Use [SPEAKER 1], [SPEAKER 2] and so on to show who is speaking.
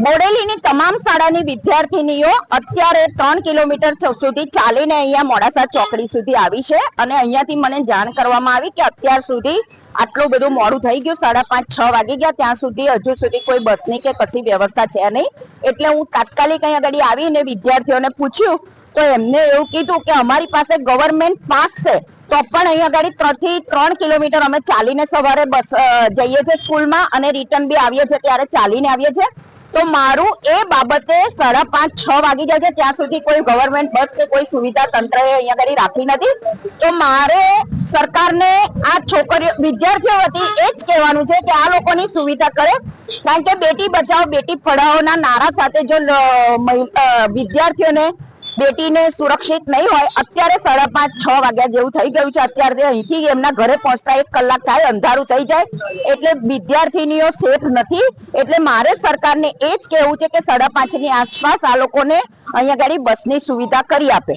[SPEAKER 1] બોડેલીની તમામ શાળાની વિદ્યાર્થીનીઓ અત્યારે 3 કિલોમીટર સુધી ચાલીને અહીંયા મોડાસા ચોકડી સુધી આવી છે અને અહીંયાથી મને જાણ કરવામાં આવી કે અત્યાર સુધી આટલું બધું મોડું થઈ ગયું, 5:30-6 વાગી ગયા, ત્યાં સુધી હજુ સુધી કોઈ બસની કે કશી વ્યવસ્થા છે નહીં. એટલે હું તાત્કાલિક અહીંયા આગળ આવીને વિદ્યાર્થીઓને પૂછ્યું તો એમને એવું કીધું કે અમારી પાસે ગવર્મેન્ટ પાસ છે તો પણ અહીંયા આગળ 3 થી 3 કિલોમીટર અમે ચાલીને સવારે બસ જઈએ છીએ સ્કૂલમાં અને રિટર્ન બી આવીએ છીએ ત્યારે ચાલીને આવીએ છીએ. તો મારું એ બાબતે 5:30-6 વાગી જાય છે ત્યાં સુધી કોઈ ગવર્મેન્ટ બસ કે કોઈ સુવિધા તંત્રએ અહીંયા આગળ રાખી નથી. તો મારે સરકારને આ છોકરીઓ વિદ્યાર્થીઓ વતી એ જ કહેવાનું છે કે આ લોકોની સુવિધા કરે, કારણ કે બેટી બચાવો બેટી પઢાઓના નારા સાથે જો વિદ્યાર્થીઓને બેટીને સુરક્ષિત નહીં હોય, અત્યારે 5:30-6 વાગ્યા જેવું થઈ ગયું છે, અત્યારે અહીંથી એમના ઘરે પહોંચતા 1 કલાક થાય, અંધારું થઈ જાય, એટલે વિદ્યાર્થીનીઓ સેફ નથી. એટલે મારે સરકારને એ જ કહેવું છે કે 5:30 ની આસપાસ આ લોકોને અહીંયા આગળ બસની સુવિધા કરી આપે.